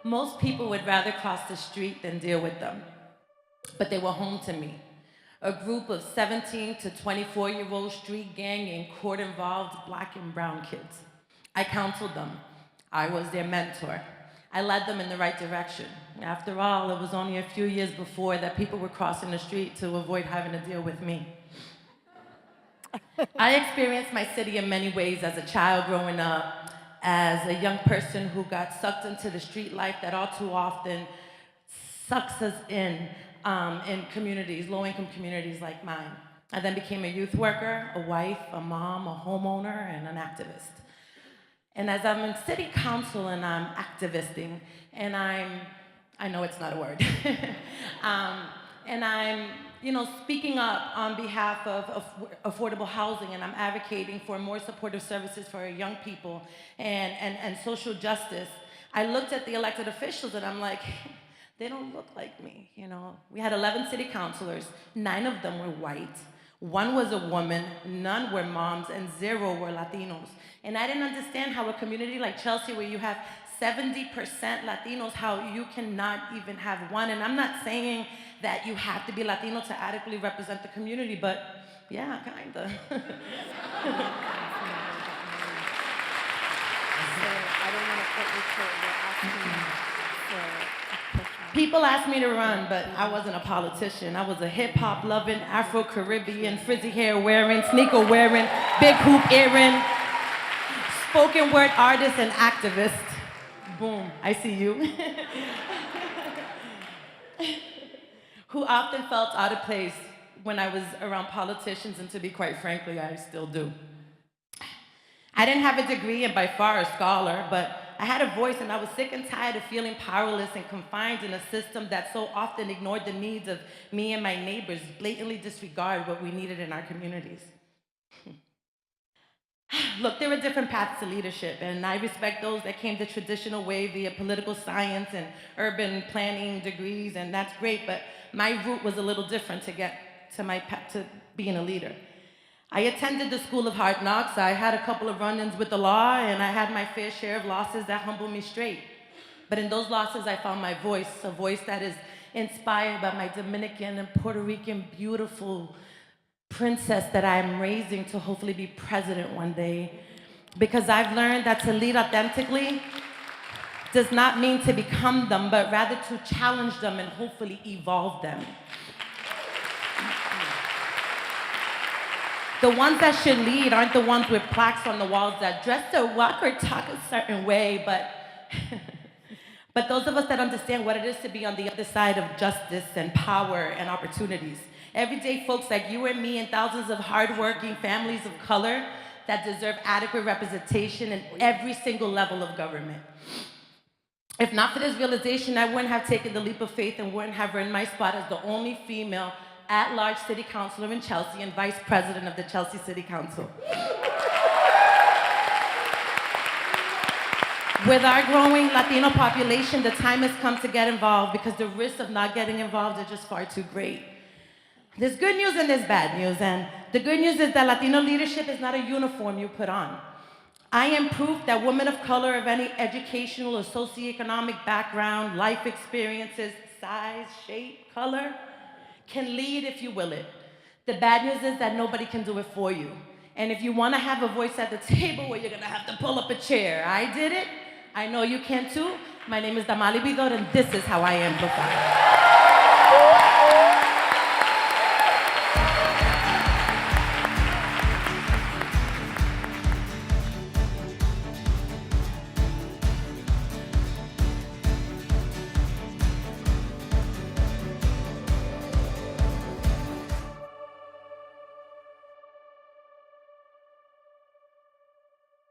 Most people would rather cross the street than deal with them, but they were home to me. A group of 17 to 24-year-old street gang and court-involved black and brown kids. I counseled them. I was their mentor. I led them in the right direction. After all, it was only a few years before that people were crossing the street to avoid having to deal with me. I experienced my city in many ways as a child growing up, as a young person who got sucked into the street life that all too often sucks us in communities, low-income communities like mine. I then became a youth worker, a wife, a mom, a homeowner, and an activist. And as I'm in city council and I'm activisting, and I know it's not a word, and I'm speaking up on behalf of affordable housing, and I'm advocating for more supportive services for our young people and social justice, I looked at the elected officials and I'm like, they don't look like me, We had 11 city councilors, 9 of them were white, 1 was a woman, none were moms, and 0 were Latinos. And I didn't understand how a community like Chelsea, where you have 70% Latinos, how you cannot even have one. And I'm not saying that you have to be Latino to adequately represent the community, but yeah, kinda. So I don't want to put you short. We're asking for people asked me to run, but I wasn't a politician. I was a hip-hop loving, Afro-Caribbean, frizzy hair wearing, sneaker wearing, big hoop earring, spoken word artist and activist. Boom, I see you. Who often felt out of place when I was around politicians, and to be quite frankly, I still do. I didn't have a degree and by far a scholar, but I had a voice, and I was sick and tired of feeling powerless and confined in a system that so often ignored the needs of me and my neighbors, blatantly disregard what we needed in our communities. Look, there are different paths to leadership, and I respect those that came the traditional way via political science and urban planning degrees, and that's great, but my route was a little different to get to being a leader. I attended the School of Hard Knocks. I had a couple of run-ins with the law, and I had my fair share of losses that humbled me straight. But in those losses, I found my voice, a voice that is inspired by my Dominican and Puerto Rican beautiful princess that I am raising to hopefully be president one day. Because I've learned that to lead authentically does not mean to become them, but rather to challenge them and hopefully evolve them. The ones that should lead aren't the ones with plaques on the walls that dress or walk or talk a certain way, but those of us that understand what it is to be on the other side of justice and power and opportunities. Everyday folks like you and me and thousands of hardworking families of color that deserve adequate representation in every single level of government. If not for this realization, I wouldn't have taken the leap of faith and wouldn't have earned my spot as the only female at-large city councilor in Chelsea and vice president of the Chelsea City Council. With our growing Latino population, the time has come to get involved because the risks of not getting involved are just far too great. There's good news and there's bad news, and the good news is that Latino leadership is not a uniform you put on. I am proof that women of color of any educational or socioeconomic background, life experiences, size, shape, color, can lead if you will it. The bad news is that nobody can do it for you. And if you want to have a voice at the table, well, you're going to have to pull up a chair. I did it. I know you can too. My name is Damali Vidot, and this is how I amplify.